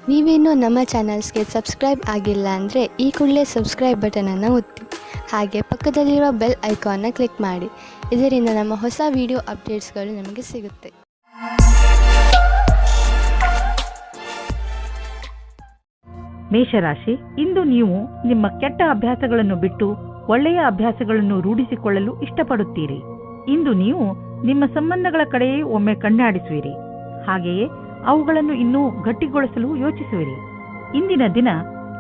ನೀವೇನೂ ನಮ್ಮ ಚಾನಲ್ಸ್ಗೆ ಸಬ್ಸ್ಕ್ರೈಬ್ ಆಗಿಲ್ಲ ಅಂದರೆ ಈ ಕೂಡಲೇ ಸಬ್ಸ್ಕ್ರೈಬ್ ಬಟನನ್ನು ಒತ್ತಿ, ಹಾಗೆ ಪಕ್ಕದಲ್ಲಿರುವ ಬೆಲ್ ಐಕಾನ್ನ ಕ್ಲಿಕ್ ಮಾಡಿ. ಇದರಿಂದ ನಮ್ಮ ಹೊಸ ವಿಡಿಯೋ ಅಪ್ಡೇಟ್ಸ್ಗಳು ನಿಮಗೆ ಸಿಗುತ್ತೆ. ಮೇಷರಾಶಿ, ಇಂದು ನೀವು ನಿಮ್ಮ ಕೆಟ್ಟ ಅಭ್ಯಾಸಗಳನ್ನು ಬಿಟ್ಟು ಒಳ್ಳೆಯ ಅಭ್ಯಾಸಗಳನ್ನು ರೂಢಿಸಿಕೊಳ್ಳಲು ಇಷ್ಟಪಡುತ್ತೀರಿ. ಇಂದು ನೀವು ನಿಮ್ಮ ಸಂಬಂಧಗಳ ಕಡೆಯೇ ಒಮ್ಮೆ ಕಣ್ಣಾಡಿಸುವಿರಿ. ಹಾಗೆಯೇ ಅವುಗಳನ್ನು ಇನ್ನೂ ಗಟ್ಟಿಗೊಳಿಸಲು ಯೋಚಿಸುವಿರಿ. ಇಂದಿನ ದಿನ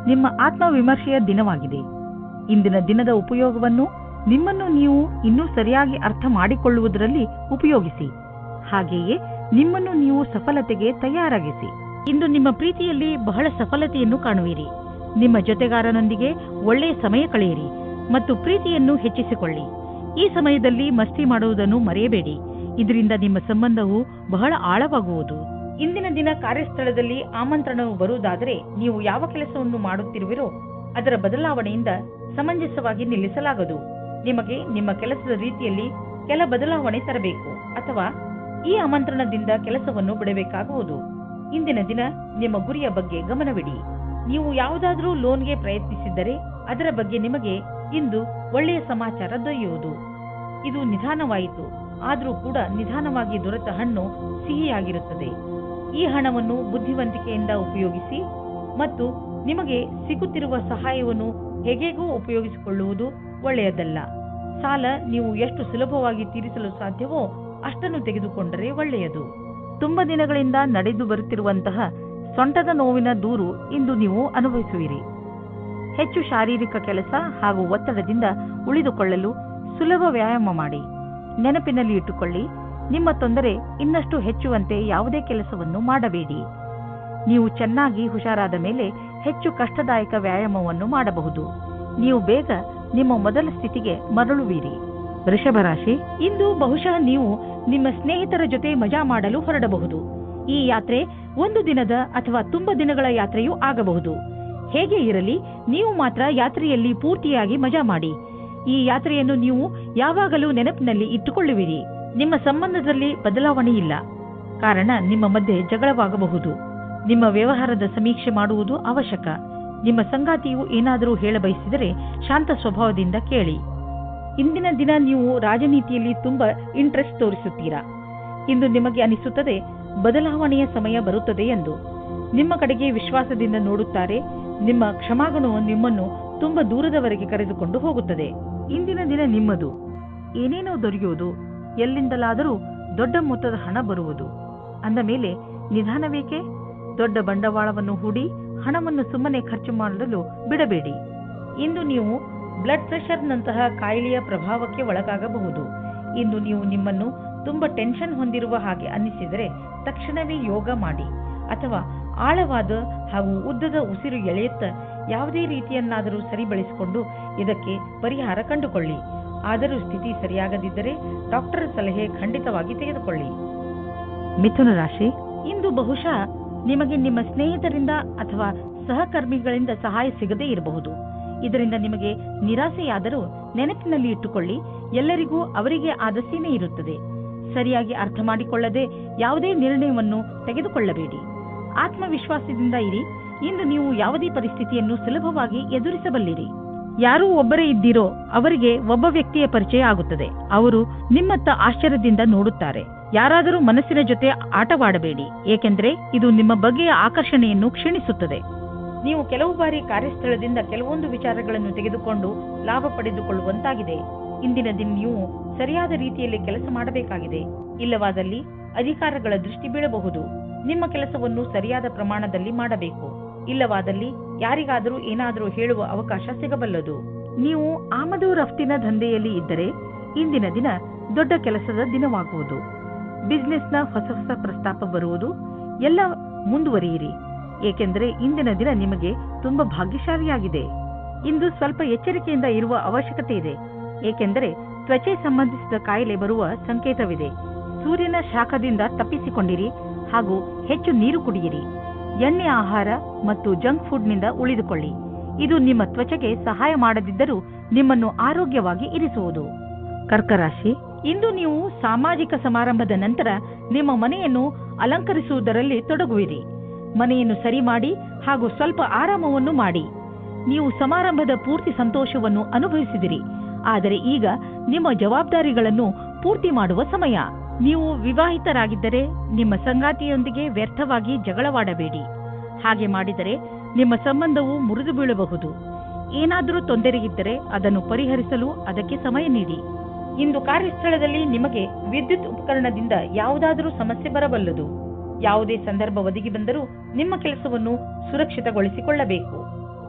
ನಿಮ್ಮ ಆತ್ಮವಿಮರ್ಶೆಯ ದಿನವಾಗಿದೆ. ಇಂದಿನ ದಿನದ ಉಪಯೋಗವನ್ನು ನಿಮ್ಮನ್ನು ನೀವು ಇನ್ನೂ ಸರಿಯಾಗಿ ಅರ್ಥ ಮಾಡಿಕೊಳ್ಳುವುದರಲ್ಲಿ ಉಪಯೋಗಿಸಿ. ಹಾಗೆಯೇ ನಿಮ್ಮನ್ನು ನೀವು ಸಫಲತೆಗೆ ತಯಾರಾಗಿಸಿ. ಇಂದು ನಿಮ್ಮ ಪ್ರೀತಿಯಲ್ಲಿ ಬಹಳ ಸಫಲತೆಯನ್ನು ಕಾಣುವಿರಿ. ನಿಮ್ಮ ಜೊತೆಗಾರನೊಂದಿಗೆ ಒಳ್ಳೆಯ ಸಮಯ ಕಳೆಯಿರಿ ಮತ್ತು ಪ್ರೀತಿಯನ್ನು ಹೆಚ್ಚಿಸಿಕೊಳ್ಳಿ. ಈ ಸಮಯದಲ್ಲಿ ಮಸ್ತಿ ಮಾಡುವುದನ್ನು ಮರೆಯಬೇಡಿ. ಇದರಿಂದ ನಿಮ್ಮ ಸಂಬಂಧವು ಬಹಳ ಆಳವಾಗುವುದು. ಇಂದಿನ ದಿನ ಕಾರ್ಯಸ್ಥಳದಲ್ಲಿ ಆಮಂತ್ರಣವು ಬರುವುದಾದರೆ ನೀವು ಯಾವ ಕೆಲಸವನ್ನು ಮಾಡುತ್ತಿರುವಿರೋ ಅದರ ಬದಲಾವಣೆಯಿಂದ ಸಮಂಜಸವಾಗಿ ನಿಲ್ಲಿಸಲಾಗದು. ನಿಮಗೆ ನಿಮ್ಮ ಕೆಲಸದ ರೀತಿಯಲ್ಲಿ ಕೆಲ ಬದಲಾವಣೆ ತರಬೇಕು ಅಥವಾ ಈ ಆಮಂತ್ರಣದಿಂದ ಕೆಲಸವನ್ನು ಬಿಡಬೇಕಾಗುವುದು. ಇಂದಿನ ದಿನ ನಿಮ್ಮ ಗುರಿಯ ಬಗ್ಗೆ ಗಮನವಿಡಿ. ನೀವು ಯಾವುದಾದರೂ ಲೋನ್ಗೆ ಪ್ರಯತ್ನಿಸಿದ್ದರೆ ಅದರ ಬಗ್ಗೆ ನಿಮಗೆ ಇಂದು ಒಳ್ಳೆಯ ಸಮಾಚಾರ ದೊರೆಯುವುದು. ಇದು ನಿಧಾನವಾಯಿತು, ಆದರೂ ಕೂಡ ನಿಧಾನವಾಗಿ ದೊರೆತ ಹಣ್ಣು ಸಿಹಿಯಾಗಿರುತ್ತದೆ. ಈ ಹಣವನ್ನು ಬುದ್ಧಿವಂತಿಕೆಯಿಂದ ಉಪಯೋಗಿಸಿ ಮತ್ತು ನಿಮಗೆ ಸಿಗುತ್ತಿರುವ ಸಹಾಯವನ್ನು ಹೇಗೇಗೂ ಉಪಯೋಗಿಸಿಕೊಳ್ಳುವುದು ಒಳ್ಳೆಯದಲ್ಲ. ಸಾಲ ನೀವು ಎಷ್ಟು ಸುಲಭವಾಗಿ ತೀರಿಸಲು ಸಾಧ್ಯವೋ ಅಷ್ಟನ್ನು ತೆಗೆದುಕೊಂಡರೆ ಒಳ್ಳೆಯದು. ತುಂಬ ದಿನಗಳಿಂದ ನಡೆದು ಬರುತ್ತಿರುವಂತಹ ಸೊಂಟದ ನೋವಿನ ದೂರು ಇಂದು ನೀವು ಅನುಭವಿಸುವಿರಿ. ಹೆಚ್ಚು ಶಾರೀರಿಕ ಕೆಲಸ ಹಾಗೂ ಒತ್ತಡದಿಂದ ಉಳಿದುಕೊಳ್ಳಲು ಸುಲಭ ವ್ಯಾಯಾಮ ಮಾಡಿ. ನೆನಪಿನಲ್ಲಿ ಇಟ್ಟುಕೊಳ್ಳಿ, ನಿಮ್ಮ ತೊಂದರೆ ಇನ್ನಷ್ಟು ಹೆಚ್ಚುವಂತೆ ಯಾವುದೇ ಕೆಲಸವನ್ನು ಮಾಡಬೇಡಿ. ನೀವು ಚೆನ್ನಾಗಿ ಹುಷಾರಾದ ಮೇಲೆ ಹೆಚ್ಚು ಕಷ್ಟದಾಯಕ ವ್ಯಾಯಾಮವನ್ನು ಮಾಡಬಹುದು. ನೀವು ಬೇಗ ನಿಮ್ಮ ಮೊದಲ ಸ್ಥಿತಿಗೆ ಮರಳುವಿರಿ. ವೃಷಭ ರಾಶಿ, ಇಂದು ಬಹುಶಃ ನೀವು ನಿಮ್ಮ ಸ್ನೇಹಿತರ ಜೊತೆ ಮಜಾ ಮಾಡಲು ಹೊರಡಬಹುದು. ಈ ಯಾತ್ರೆ ಒಂದು ದಿನದ ಅಥವಾ ತುಂಬ ದಿನಗಳ ಯಾತ್ರೆಯೂ ಆಗಬಹುದು. ಹೇಗೆ ಇರಲಿ, ನೀವು ಮಾತ್ರ ಯಾತ್ರೆಯಲ್ಲಿ ಪೂರ್ತಿಯಾಗಿ ಮಜಾ ಮಾಡಿ. ಈ ಯಾತ್ರೆಯನ್ನು ನೀವು ಯಾವಾಗಲೂ ನೆನಪಿನಲ್ಲಿ ಇಟ್ಟುಕೊಳ್ಳುವಿರಿ. ನಿಮ್ಮ ಸಂಬಂಧದಲ್ಲಿ ಬದಲಾವಣೆ ಇಲ್ಲ, ಕಾರಣ ನಿಮ್ಮ ಮಧ್ಯೆ ಜಗಳವಾಗಬಹುದು. ನಿಮ್ಮ ವ್ಯವಹಾರದ ಸಮೀಕ್ಷೆ ಮಾಡುವುದು ಅವಶ್ಯಕ. ನಿಮ್ಮ ಸಂಗಾತಿಯು ಏನಾದರೂ ಹೇಳಬಯಸಿದರೆ ಶಾಂತ ಸ್ವಭಾವದಿಂದ ಕೇಳಿ. ಇಂದಿನ ದಿನ ನೀವು ರಾಜನೀತಿಯಲ್ಲಿ ತುಂಬಾ ಇಂಟ್ರೆಸ್ಟ್ ತೋರಿಸುತ್ತೀರಾ. ಇಂದು ನಿಮಗೆ ಅನಿಸುತ್ತದೆ ಬದಲಾವಣೆಯ ಸಮಯ ಬರುತ್ತದೆ ಎಂದು. ನಿಮ್ಮ ಕಡೆಗೆ ವಿಶ್ವಾಸದಿಂದ ನೋಡುತ್ತಾರೆ. ನಿಮ್ಮ ಕ್ಷಮಾಗುಣವು ನಿಮ್ಮನ್ನು ತುಂಬಾ ದೂರದವರೆಗೆ ಕರೆದುಕೊಂಡು ಹೋಗುತ್ತದೆ. ಇಂದಿನ ದಿನ ನಿಮ್ಮದು. ಏನೇನೋ ದೊರೆಯುವುದು, ಎಲ್ಲಿಂದಲಾದರೂ ದೊಡ್ಡ ಮೊತ್ತದ ಹಣ ಬರುವುದು. ಅಂದ ಮೇಲೆ ನಿಧಾನವೇಕೆ? ದೊಡ್ಡ ಬಂಡವಾಳವನ್ನು ಹೂಡಿ ಹಣವನ್ನು ಸುಮ್ಮನೆ ಖರ್ಚು ಮಾಡಲು ಬಿಡಬೇಡಿ. ಇಂದು ನೀವು ಬ್ಲಡ್ ಪ್ರೆಷರ್ನಂತಹ ಕಾಯಿಲೆಯ ಪ್ರಭಾವಕ್ಕೆ ಒಳಗಾಗಬಹುದು. ಇಂದು ನೀವು ನಿಮ್ಮನ್ನು ತುಂಬಾ ಟೆನ್ಷನ್ ಹೊಂದಿರುವ ಹಾಗೆ ಅನ್ನಿಸಿದರೆ ತಕ್ಷಣವೇ ಯೋಗ ಮಾಡಿ ಅಥವಾ ಆಳವಾದ ಹಾಗೂ ಉದ್ದದ ಉಸಿರು ಎಳೆಯುತ್ತ ಯಾವುದೇ ರೀತಿಯನ್ನಾದರೂ ಸರಿಪಡಿಸಿಕೊಂಡು ಇದಕ್ಕೆ ಪರಿಹಾರ ಕಂಡುಕೊಳ್ಳಿ. ಆದರೂ ಸ್ಥಿತಿ ಸರಿಯಾಗದಿದ್ದರೆ ಡಾಕ್ಟರ್ ಸಲಹೆ ಖಂಡಿತವಾಗಿ ತೆಗೆದುಕೊಳ್ಳಿ. ಮಿಥುನ ರಾಶಿ, ಇಂದು ಬಹುಶಃ ನಿಮಗೆ ನಿಮ್ಮ ಸ್ನೇಹಿತರಿಂದ ಅಥವಾ ಸಹಕರ್ಮಿಗಳಿಂದ ಸಹಾಯ ಸಿಗದೇ ಇರಬಹುದು. ಇದರಿಂದ ನಿಮಗೆ ನಿರಾಸೆಯಾದರೂ ನೆನಪಿನಲ್ಲಿ ಇಟ್ಟುಕೊಳ್ಳಿ, ಎಲ್ಲರಿಗೂ ಅವರಿಗೆ ಆದ ಸೀಮೆ ಇರುತ್ತದೆ. ಸರಿಯಾಗಿ ಅರ್ಥ ಮಾಡಿಕೊಳ್ಳದೆ ಯಾವುದೇ ನಿರ್ಣಯವನ್ನು ತೆಗೆದುಕೊಳ್ಳಬೇಡಿ. ಆತ್ಮವಿಶ್ವಾಸದಿಂದ ಇರಿ. ಇಂದು ನೀವು ಯಾವುದೇ ಪರಿಸ್ಥಿತಿಯನ್ನು ಸುಲಭವಾಗಿ ಎದುರಿಸಬಲ್ಲಿರಿ. ಯಾರೂ ಒಬ್ಬರೇ ಇದ್ದೀರೋ ಅವರಿಗೆ ಒಬ್ಬ ವ್ಯಕ್ತಿಯ ಪರಿಚಯ ಆಗುತ್ತದೆ. ಅವರು ನಿಮ್ಮತ್ತ ಆಶ್ಚರ್ಯದಿಂದ ನೋಡುತ್ತಾರೆ. ಯಾರಾದರೂ ಮನಸ್ಸಿನ ಜೊತೆ ಆಟವಾಡಬೇಡಿ, ಏಕೆಂದರೆ ಇದು ನಿಮ್ಮ ಬಗೆಯ ಆಕರ್ಷಣೆಯನ್ನು ಕ್ಷೀಣಿಸುತ್ತದೆ. ನೀವು ಕೆಲವು ಬಾರಿ ಕಾರ್ಯಸ್ಥಳದಿಂದ ಕೆಲವೊಂದು ವಿಚಾರಗಳನ್ನು ತೆಗೆದುಕೊಂಡು ಲಾಭ ಪಡೆದುಕೊಳ್ಳುವಂತಾಗಿದೆ. ಇಂದಿನ ದಿನ ನೀವು ಸರಿಯಾದ ರೀತಿಯಲ್ಲಿ ಕೆಲಸ ಮಾಡಬೇಕಾಗಿದೆ. ಇಲ್ಲವಾದಲ್ಲಿ ಅಧಿಕಾರಗಳ ದೃಷ್ಟಿ ಬೀಳಬಹುದು. ನಿಮ್ಮ ಕೆಲಸವನ್ನು ಸರಿಯಾದ ಪ್ರಮಾಣದಲ್ಲಿ ಮಾಡಬೇಕು. ಇಲ್ಲವಾದಲ್ಲಿ ಯಾರಿಗಾದರೂ ಏನಾದರೂ ಹೇಳುವ ಅವಕಾಶ ಸಿಗಬಲ್ಲದು. ನೀವು ಆಮದು ರಫ್ತಿನ ದಂಧೆಯಲ್ಲಿ ಇದ್ದರೆ ಇಂದಿನ ದಿನ ದೊಡ್ಡ ಕೆಲಸದ ದಿನವಾಗುವುದು. ಬಿಸಿನೆಸ್ನ ಹೊಸ ಹೊಸ ಪ್ರಸ್ತಾಪ ಬರುವುದು. ಎಲ್ಲ ಮುಂದುವರಿಯಿರಿ, ಏಕೆಂದರೆ ಇಂದಿನ ದಿನ ನಿಮಗೆ ತುಂಬಾ ಭಾಗ್ಯಶಾಲಿಯಾಗಿದೆ. ಇಂದು ಸ್ವಲ್ಪ ಎಚ್ಚರಿಕೆಯಿಂದ ಇರುವ ಅವಶ್ಯಕತೆ ಇದೆ, ಏಕೆಂದರೆ ತ್ವಚೆ ಸಂಬಂಧಿಸಿದ ಕಾಯಿಲೆ ಬರುವ ಸಂಕೇತವಿದೆ. ಸೂರ್ಯನ ಶಾಖದಿಂದ ತಪ್ಪಿಸಿಕೊಂಡಿರಿ ಹಾಗೂ ಹೆಚ್ಚು ನೀರು ಕುಡಿಯಿರಿ. ಎಣ್ಣೆ ಆಹಾರ ಮತ್ತು ಜಂಕ್ ಫುಡ್ನಿಂದ ಉಳಿದುಕೊಳ್ಳಿ. ಇದು ನಿಮ್ಮ ತ್ವಚೆಗೆ ಸಹಾಯ ಮಾಡದಿದ್ದರೂ ನಿಮ್ಮನ್ನು ಆರೋಗ್ಯವಾಗಿ ಇರಿಸುವುದು. ಕರ್ಕರಾಶಿ, ಇಂದು ನೀವು ಸಾಮಾಜಿಕ ಸಮಾರಂಭದ ನಂತರ ನಿಮ್ಮ ಮನೆಯನ್ನು ಅಲಂಕರಿಸುವುದರಲ್ಲಿ ತೊಡಗುವಿರಿ. ಮನೆಯನ್ನು ಸರಿ ಮಾಡಿ ಹಾಗೂ ಸ್ವಲ್ಪ ಆರಾಮವನ್ನು ಮಾಡಿ. ನೀವು ಸಮಾರಂಭದ ಪೂರ್ತಿ ಸಂತೋಷವನ್ನು ಅನುಭವಿಸಿದಿರಿ. ಆದರೆ ಈಗ ನಿಮ್ಮ ಜವಾಬ್ದಾರಿಗಳನ್ನು ಪೂರ್ತಿ ಮಾಡುವ ಸಮಯ. ನೀವು ವಿವಾಹಿತರಾಗಿದ್ದರೆ ನಿಮ್ಮ ಸಂಗಾತಿಯೊಂದಿಗೆ ವ್ಯರ್ಥವಾಗಿ ಜಗಳವಾಡಬೇಡಿ. ಹಾಗೆ ಮಾಡಿದರೆ ನಿಮ್ಮ ಸಂಬಂಧವು ಮುರಿದು ಬೀಳಬಹುದು. ಏನಾದರೂ ತೊಂದರೆಯಿದ್ದರೆ ಅದನ್ನು ಪರಿಹರಿಸಲು ಅದಕ್ಕೆ ಸಮಯ ನೀಡಿ. ಇಂದು ಕಾರ್ಯಸ್ಥಳದಲ್ಲಿ ನಿಮಗೆ ವಿದ್ಯುತ್ ಉಪಕರಣದಿಂದ ಯಾವುದಾದರೂ ಸಮಸ್ಯೆ ಬರಬಲ್ಲದು. ಯಾವುದೇ ಸಂದರ್ಭ ಒದಗಿ ಬಂದರೂ ನಿಮ್ಮ ಕೆಲಸವನ್ನು ಸುರಕ್ಷಿತಗೊಳಿಸಿಕೊಳ್ಳಬೇಕು.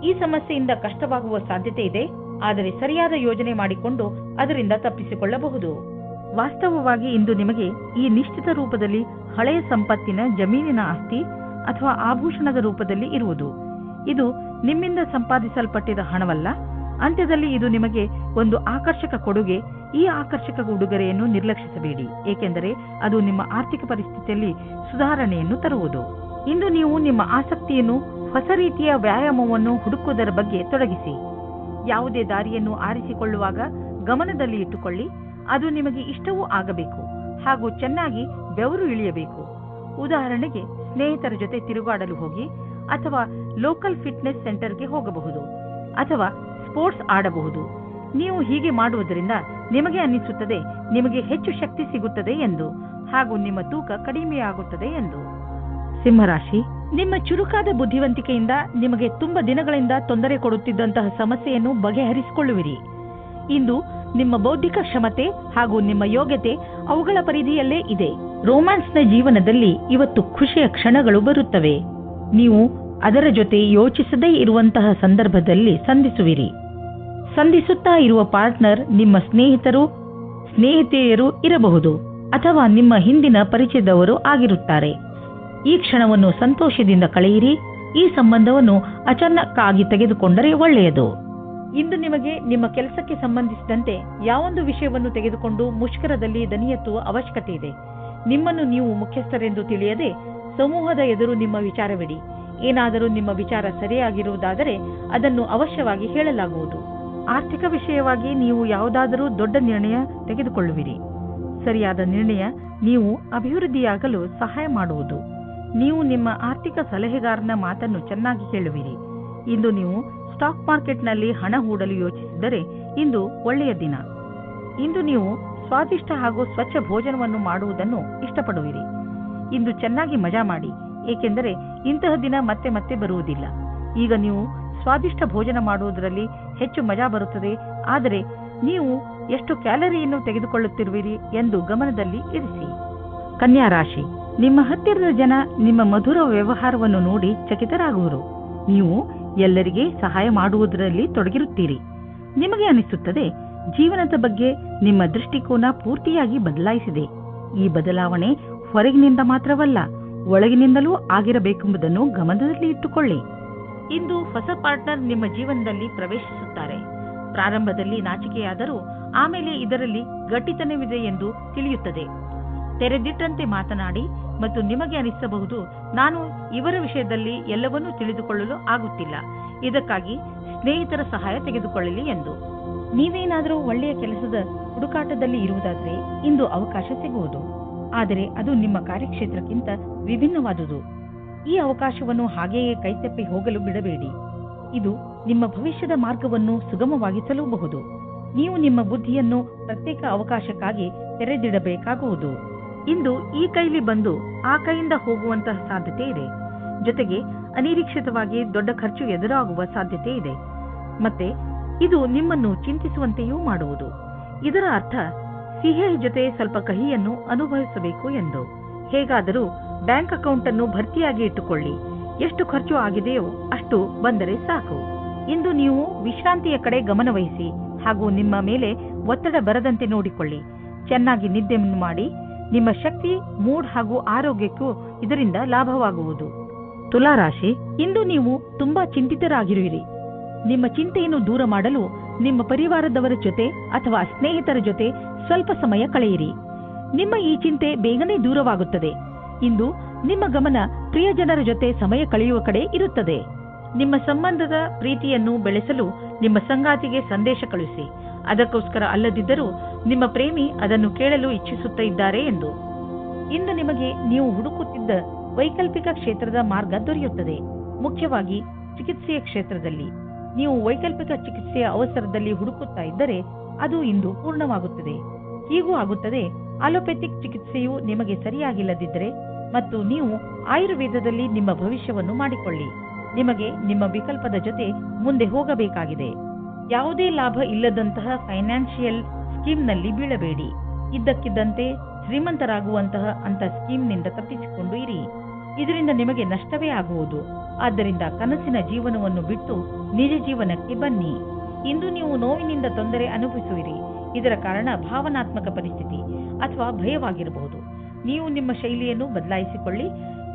ಈ ಸಮಸ್ಯೆಯಿಂದ ಕಷ್ಟವಾಗುವ ಸಾಧ್ಯತೆ ಇದೆ, ಆದರೆ ಸರಿಯಾದ ಯೋಜನೆ ಮಾಡಿಕೊಂಡು ಅದರಿಂದ ತಪ್ಪಿಸಿಕೊಳ್ಳಬಹುದು. ವಾಸ್ತವವಾಗಿ ಇಂದು ನಿಮಗೆ ಈ ನಿಶ್ಚಿತ ರೂಪದಲ್ಲಿ ಹಳೆಯ ಸಂಪತ್ತಿನ ಜಮೀನಿನ ಆಸ್ತಿ ಅಥವಾ ಆಭೂಷಣದ ರೂಪದಲ್ಲಿ ಇರುವುದು. ಇದು ನಿಮ್ಮಿಂದ ಸಂಪಾದಿಸಲ್ಪಟ್ಟಿದ ಹಣವಲ್ಲ. ಅಂತ್ಯದಲ್ಲಿ ಇದು ನಿಮಗೆ ಒಂದು ಆಕರ್ಷಕ ಕೊಡುಗೆ. ಈ ಆಕರ್ಷಕ ಉಡುಗೊರೆಯನ್ನು ನಿರ್ಲಕ್ಷಿಸಬೇಡಿ, ಏಕೆಂದರೆ ಅದು ನಿಮ್ಮ ಆರ್ಥಿಕ ಪರಿಸ್ಥಿತಿಯಲ್ಲಿ ಸುಧಾರಣೆಯನ್ನು ತರುವುದು. ಇಂದು ನೀವು ನಿಮ್ಮ ಆಸಕ್ತಿಯನ್ನು ಹೊಸ ರೀತಿಯ ವ್ಯಾಯಾಮವನ್ನು ಹುಡುಕುವುದರ ಬಗ್ಗೆ ತೊಡಗಿಸಿ. ಯಾವುದೇ ದಾರಿಯನ್ನು ಆರಿಸಿಕೊಳ್ಳುವಾಗ ಗಮನದಲ್ಲಿ ಇಟ್ಟುಕೊಳ್ಳಿ, ಅದು ನಿಮಗೆ ಇಷ್ಟವೂ ಆಗಬೇಕು ಹಾಗೂ ಚೆನ್ನಾಗಿ ಬೆವರು ಇಳಿಯಬೇಕು. ಉದಾಹರಣೆಗೆ, ಸ್ನೇಹಿತರ ಜೊತೆ ತಿರುಗಾಡಲು ಹೋಗಿ, ಅಥವಾ ಲೋಕಲ್ ಫಿಟ್ನೆಸ್ ಸೆಂಟರ್ಗೆ ಹೋಗಬಹುದು, ಅಥವಾ ಸ್ಪೋರ್ಟ್ಸ್ ಆಡಬಹುದು. ನೀವು ಹೀಗೆ ಮಾಡುವುದರಿಂದ ನಿಮಗೆ ಅನ್ನಿಸುತ್ತದೆ ನಿಮಗೆ ಹೆಚ್ಚು ಶಕ್ತಿ ಸಿಗುತ್ತದೆ ಎಂದು, ಹಾಗೂ ನಿಮ್ಮ ತೂಕ ಕಡಿಮೆಯಾಗುತ್ತದೆ ಎಂದು. ಸಿಂಹರಾಶಿ, ನಿಮ್ಮ ಚುರುಕಾದ ಬುದ್ಧಿವಂತಿಕೆಯಿಂದ ನಿಮಗೆ ತುಂಬಾ ದಿನಗಳಿಂದ ತೊಂದರೆ ಕೊಡುತ್ತಿದ್ದಂತಹ ಸಮಸ್ಯೆಯನ್ನು ಬಗೆಹರಿಸಿಕೊಳ್ಳುವಿರಿ. ಇಂದು ನಿಮ್ಮ ಬೌದ್ಧಿಕ ಕ್ಷಮತೆ ಹಾಗೂ ನಿಮ್ಮ ಯೋಗ್ಯತೆ ಅವುಗಳ ಪರಿಧಿಯಲ್ಲೇ ಇದೆ. ರೋಮ್ಯಾನ್ಸ್ನ ಜೀವನದಲ್ಲಿ ಇವತ್ತು ಖುಷಿಯ ಕ್ಷಣಗಳು ಬರುತ್ತವೆ. ನೀವು ಅದರ ಜೊತೆ ಯೋಚಿಸದೇ ಇರುವಂತಹ ಸಂದರ್ಭದಲ್ಲಿ ಸಂಧಿಸುವಿರಿ. ಸಂಧಿಸುತ್ತಾ ಇರುವ ಪಾರ್ಟ್ನರ್ ನಿಮ್ಮ ಸ್ನೇಹಿತರು, ಸ್ನೇಹಿತೆಯರು ಇರಬಹುದು, ಅಥವಾ ನಿಮ್ಮ ಹಿಂದಿನ ಪರಿಚಯದವರು ಆಗಿರುತ್ತಾರೆ. ಈ ಕ್ಷಣವನ್ನು ಸಂತೋಷದಿಂದ ಕಳೆಯಿರಿ. ಈ ಸಂಬಂಧವನ್ನು ಅಚಾನಕ್ಕಾಗಿ ತೆಗೆದುಕೊಂಡರೆ ಒಳ್ಳೆಯದು. ಇಂದು ನಿಮಗೆ ನಿಮ್ಮ ಕೆಲಸಕ್ಕೆ ಸಂಬಂಧಿಸಿದಂತೆ ಯಾವೊಂದು ವಿಷಯವನ್ನು ತೆಗೆದುಕೊಂಡು ಮುಷ್ಕರದಲ್ಲಿ ದನಿ ಎತ್ತುವ ಅವಶ್ಯಕತೆ ಇದೆ. ನಿಮ್ಮನ್ನು ನೀವು ಮುಖ್ಯಸ್ಥರೆಂದು ತಿಳಿಯದೆ ಸಮೂಹದ ಎದುರು ನಿಮ್ಮ ವಿಚಾರವಿಡಿ. ಏನಾದರೂ ನಿಮ್ಮ ವಿಚಾರ ಸರಿಯಾಗಿರುವುದಾದರೆ ಅದನ್ನು ಅವಶ್ಯವಾಗಿ ಹೇಳಲಾಗುವುದು. ಆರ್ಥಿಕ ವಿಷಯವಾಗಿ ನೀವು ಯಾವುದಾದರೂ ದೊಡ್ಡ ನಿರ್ಣಯ ತೆಗೆದುಕೊಳ್ಳುವಿರಿ. ಸರಿಯಾದ ನಿರ್ಣಯ ನೀವು ಅಭಿವೃದ್ಧಿಯಾಗಲು ಸಹಾಯ ಮಾಡುವುದು. ನೀವು ನಿಮ್ಮ ಆರ್ಥಿಕ ಸಲಹೆಗಾರನ ಮಾತನ್ನು ಚೆನ್ನಾಗಿ ಕೇಳುವಿರಿ. ಇಂದು ನೀವು ಸ್ಟಾಕ್ ಮಾರ್ಕೆಟ್ನಲ್ಲಿ ಹಣ ಹೂಡಲು ಯೋಚಿಸಿದರೆ ಇಂದು ಒಳ್ಳೆಯ ದಿನ. ಇಂದು ನೀವು ಸ್ವಾದಿಷ್ಟ ಹಾಗೂ ಸ್ವಚ್ಛ ಭೋಜನವನ್ನು ಮಾಡುವುದನ್ನು ಇಷ್ಟಪಡುವಿರಿ. ಇಂದು ಚೆನ್ನಾಗಿ ಮಜಾ ಮಾಡಿ, ಏಕೆಂದರೆ ಇಂತಹ ದಿನ ಮತ್ತೆ ಮತ್ತೆ ಬರುವುದಿಲ್ಲ. ಈಗ ನೀವು ಸ್ವಾದಿಷ್ಟ ಭೋಜನ ಮಾಡುವುದರಲ್ಲಿ ಹೆಚ್ಚು ಮಜಾ ಬರುತ್ತದೆ, ಆದರೆ ನೀವು ಎಷ್ಟು ಕ್ಯಾಲರಿಯನ್ನು ತೆಗೆದುಕೊಳ್ಳುತ್ತಿರುವಿರಿ ಎಂದು ಗಮನದಲ್ಲಿ ಇರಿಸಿ. ಕನ್ಯಾ ರಾಶಿ, ನಿಮ್ಮ ಹತ್ತಿರದ ಜನ ನಿಮ್ಮ ಮಧುರ ವ್ಯವಹಾರವನ್ನು ನೋಡಿ ಚಕಿತರಾಗುವರು. ನೀವು ಎಲ್ಲರಿಗೆ ಸಹಾಯ ಮಾಡುವುದರಲ್ಲಿ ತೊಡಗಿರುತ್ತೀರಿ. ನಿಮಗೆ ಅನಿಸುತ್ತದೆ ಜೀವನದ ಬಗ್ಗೆ ನಿಮ್ಮ ದೃಷ್ಟಿಕೋನ ಪೂರ್ತಿಯಾಗಿ ಬದಲಾಯಿಸಿದೆ. ಈ ಬದಲಾವಣೆ ಹೊರಗಿನಿಂದ ಮಾತ್ರವಲ್ಲ, ಒಳಗಿನಿಂದಲೂ ಆಗಿರಬೇಕೆಂಬುದನ್ನು ಗಮನದಲ್ಲಿ ಇಟ್ಟುಕೊಳ್ಳಿ. ಇಂದು ಹೊಸ ಪಾರ್ಟ್ನರ್ ನಿಮ್ಮ ಜೀವನದಲ್ಲಿ ಪ್ರವೇಶಿಸುತ್ತಾರೆ. ಪ್ರಾರಂಭದಲ್ಲಿ ನಾಚಿಕೆಯಾದರೂ ಆಮೇಲೆ ಇದರಲ್ಲಿ ಗಟ್ಟಿತನವಿದೆ ಎಂದು ತಿಳಿಯುತ್ತದೆ. ತೆರೆದಿಟ್ಟಂತೆ ಮಾತನಾಡಿ ಮತ್ತು ನಿಮಗೆ ಅನಿಸಬಹುದು, ನಾನು ಇವರ ವಿಷಯದಲ್ಲಿ ಎಲ್ಲವನ್ನೂ ತಿಳಿದುಕೊಳ್ಳಲು ಆಗುತ್ತಿಲ್ಲ, ಇದಕ್ಕಾಗಿ ಸ್ನೇಹಿತರ ಸಹಾಯ ತೆಗೆದುಕೊಳ್ಳಲಿ ಎಂದು. ನೀವೇನಾದರೂ ಒಳ್ಳೆಯ ಕೆಲಸದ ಹುಡುಕಾಟದಲ್ಲಿ ಇರುವುದಾದರೆ ಇಂದು ಅವಕಾಶ ಸಿಗುವುದು, ಆದರೆ ಅದು ನಿಮ್ಮ ಕಾರ್ಯಕ್ಷೇತ್ರಕ್ಕಿಂತ ವಿಭಿನ್ನವಾದುದು. ಈ ಅವಕಾಶವನ್ನು ಹಾಗೆಯೇ ಕೈತಪ್ಪಿ ಹೋಗಲು ಬಿಡಬೇಡಿ. ಇದು ನಿಮ್ಮ ಭವಿಷ್ಯದ ಮಾರ್ಗವನ್ನು ಸುಗಮವಾಗಿಸಲೂಬಹುದು. ನೀವು ನಿಮ್ಮ ಬುದ್ಧಿಯನ್ನು ಪ್ರತ್ಯೇಕ ಅವಕಾಶಕ್ಕಾಗಿ ತೆರೆದಿಡಬೇಕಾಗುವುದು. ಇಂದು ಈ ಕೈಲಿ ಬಂದು ಆ ಕೈಯಿಂದ ಹೋಗುವಂತಹ ಸಾಧ್ಯತೆ ಇದೆ. ಜೊತೆಗೆ ಅನಿರೀಕ್ಷಿತವಾಗಿ ದೊಡ್ಡ ಖರ್ಚು ಎದುರಾಗುವ ಸಾಧ್ಯತೆ ಇದೆ. ಮತ್ತೆ ಇದು ನಿಮ್ಮನ್ನು ಚಿಂತಿಸುವಂತೆಯೂ ಮಾಡುವುದು. ಇದರ ಅರ್ಥ ಸಿಹಿಯ ಜೊತೆ ಸ್ವಲ್ಪ ಕಹಿಯನ್ನು ಅನುಭವಿಸಬೇಕು ಎಂದು. ಹೇಗಾದರೂ ಬ್ಯಾಂಕ್ ಅಕೌಂಟ್ ಅನ್ನು ಭರ್ತಿಯಾಗಿ ಇಟ್ಟುಕೊಳ್ಳಿ. ಎಷ್ಟು ಖರ್ಚು ಆಗಿದೆಯೋ ಅಷ್ಟು ಬಂದರೆ ಸಾಕು. ಇಂದು ನೀವು ವಿಶ್ರಾಂತಿಯ ಕಡೆ ಗಮನವಹಿಸಿ ಹಾಗೂ ನಿಮ್ಮ ಮೇಲೆ ಒತ್ತಡ ಬರದಂತೆ ನೋಡಿಕೊಳ್ಳಿ. ಚೆನ್ನಾಗಿ ನಿದ್ದೆಯನ್ನು ಮಾಡಿ. ನಿಮ್ಮ ಶಕ್ತಿ, ಮೂಡ್ ಹಾಗೂ ಆರೋಗ್ಯಕ್ಕೂ ಇದರಿಂದ ಲಾಭವಾಗುವುದು. ತುಲಾರಾಶಿ, ಇಂದು ನೀವು ತುಂಬಾ ಚಿಂತಿತರಾಗಿರುವಿರಿ. ನಿಮ್ಮ ಚಿಂತೆಯನ್ನು ದೂರ ಮಾಡಲು ನಿಮ್ಮ ಪರಿವಾರದವರ ಜೊತೆ ಅಥವಾ ಸ್ನೇಹಿತರ ಜೊತೆ ಸ್ವಲ್ಪ ಸಮಯ ಕಳೆಯಿರಿ. ನಿಮ್ಮ ಈ ಚಿಂತೆ ಬೇಗನೆ ದೂರವಾಗುತ್ತದೆ. ಇಂದು ನಿಮ್ಮ ಗಮನ ಪ್ರಿಯಜನರ ಜೊತೆ ಸಮಯ ಕಳೆಯುವ ಕಡೆ ಇರುತ್ತದೆ. ನಿಮ್ಮ ಸಂಬಂಧದ ಪ್ರೀತಿಯನ್ನು ಬೆಳೆಸಲು ನಿಮ್ಮ ಸಂಗಾತಿಗೆ ಸಂದೇಶ ಕಳುಹಿಸಿ. ಅದಕ್ಕೋಸ್ಕರ ಅಲ್ಲದಿದ್ದರೂ ನಿಮ್ಮ ಪ್ರೇಮಿ ಅದನ್ನು ಕೇಳಲು ಇಚ್ಛಿಸುತ್ತಿದ್ದಾರೆ ಎಂದು. ಇಂದು ನಿಮಗೆ ನೀವು ಹುಡುಕುತ್ತಿದ್ದ ವೈಕಲ್ಪಿಕ ಕ್ಷೇತ್ರದ ಮಾರ್ಗ ದೊರೆಯುತ್ತದೆ. ಮುಖ್ಯವಾಗಿ ಚಿಕಿತ್ಸೆಯ ಕ್ಷೇತ್ರದಲ್ಲಿ ನೀವು ವೈಕಲ್ಪಿಕ ಚಿಕಿತ್ಸೆಯ ಅವಸರದಲ್ಲಿ ಹುಡುಕುತ್ತಾ ಇದ್ದರೆ ಅದು ಇಂದು ಪೂರ್ಣವಾಗುತ್ತದೆ. ಹೀಗೂ ಆಗುತ್ತದೆ, ಅಲೋಪೆಥಿಕ್ ಚಿಕಿತ್ಸೆಯು ನಿಮಗೆ ಸರಿಯಾಗಿಲ್ಲದಿದ್ದರೆ ಮತ್ತು ನೀವು ಆಯುರ್ವೇದದಲ್ಲಿ ನಿಮ್ಮ ಭವಿಷ್ಯವನ್ನು ಮಾಡಿಕೊಳ್ಳಿ. ನಿಮಗೆ ನಿಮ್ಮ ವಿಕಲ್ಪದ ಜೊತೆ ಮುಂದೆ ಹೋಗಬೇಕಾಗಿದೆ. ಯಾವುದೇ ಲಾಭ ಇಲ್ಲದಂತಹ ಫೈನಾನ್ಷಿಯಲ್ ಸ್ಕೀಮ್ನಲ್ಲಿ ಬೀಳಬೇಡಿ. ಇದ್ದಕ್ಕಿದ್ದಂತೆ ಶ್ರೀಮಂತರಾಗುವಂತಹ ಅಂತ ಸ್ಕೀಮ್ನಿಂದ ತಪ್ಪಿಸಿಕೊಂಡು ಇರಿ. ಇದರಿಂದ ನಿಮಗೆ ನಷ್ಟವೇ ಆಗುವುದು. ಆದ್ದರಿಂದ ಕನಸಿನ ಜೀವನವನ್ನು ಬಿಟ್ಟು ನಿಜ ಜೀವನಕ್ಕೆ ಬನ್ನಿ. ಇಂದು ನೀವು ನೋವಿನಿಂದ ತೊಂದರೆ ಅನುಭವಿಸುವಿರಿ. ಇದರ ಕಾರಣ ಭಾವನಾತ್ಮಕ ಪರಿಸ್ಥಿತಿ ಅಥವಾ ಭಯವಾಗಿರಬಹುದು. ನೀವು ನಿಮ್ಮ ಶೈಲಿಯನ್ನು ಬದಲಾಯಿಸಿಕೊಳ್ಳಿ.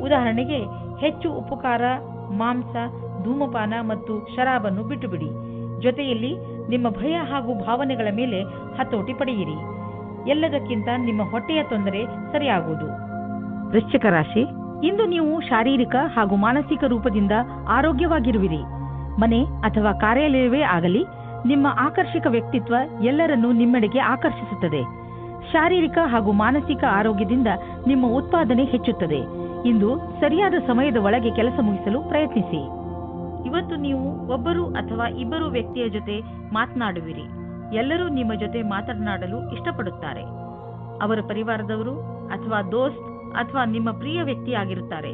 ಉದಾಹರಣೆಗೆ, ಹೆಚ್ಚು ಉಪ್ಪು ಖಾರ, ಮಾಂಸ, ಧೂಮಪಾನ ಮತ್ತು ಶರಾಬನ್ನು ಬಿಟ್ಟುಬಿಡಿ. ಜೊತೆಯಲ್ಲಿ ನಿಮ್ಮ ಭಯ ಹಾಗೂ ಭಾವನೆಗಳ ಮೇಲೆ ಹತೋಟಿ ಪಡೆಯಿರಿ. ಎಲ್ಲದಕ್ಕಿಂತ ನಿಮ್ಮ ಹೊಟ್ಟೆಯ ತೊಂದರೆ ಸರಿಯಾಗುವುದು. ವೃಶ್ಚಿಕ ರಾಶಿ, ಇಂದು ನೀವು ಶಾರೀರಿಕ ಹಾಗೂ ಮಾನಸಿಕ ರೂಪದಿಂದ ಆರೋಗ್ಯವಾಗಿರುವಿರಿ. ಮನೆ ಅಥವಾ ಕಾರ್ಯಾಲಯವೇ ಆಗಲಿ, ನಿಮ್ಮ ಆಕರ್ಷಕ ವ್ಯಕ್ತಿತ್ವ ಎಲ್ಲರನ್ನೂ ನಿಮ್ಮೆಡೆಗೆ ಆಕರ್ಷಿಸುತ್ತದೆ. ಶಾರೀರಿಕ ಹಾಗೂ ಮಾನಸಿಕ ಆರೋಗ್ಯದಿಂದ ನಿಮ್ಮ ಉತ್ಪಾದನೆ ಹೆಚ್ಚುತ್ತದೆ. ಇಂದು ಸರಿಯಾದ ಸಮಯದ ಒಳಗೆ ಕೆಲಸ ಮುಗಿಸಲು ಪ್ರಯತ್ನಿಸಿ. ಇವತ್ತು ನೀವು ಒಬ್ಬರು ಅಥವಾ ಇಬ್ಬರು ವ್ಯಕ್ತಿಯ ಜೊತೆ ಮಾತನಾಡುವಿರಿ. ಎಲ್ಲರೂ ನಿಮ್ಮ ಜೊತೆ ಮಾತನಾಡಲು ಇಷ್ಟಪಡುತ್ತಾರೆ. ಅವರ ಪರಿವಾರದವರು ಅಥವಾ ದೋಸ್ತ್ ಅಥವಾ ನಿಮ್ಮ ಪ್ರಿಯ ವ್ಯಕ್ತಿಯಾಗಿರುತ್ತಾರೆ.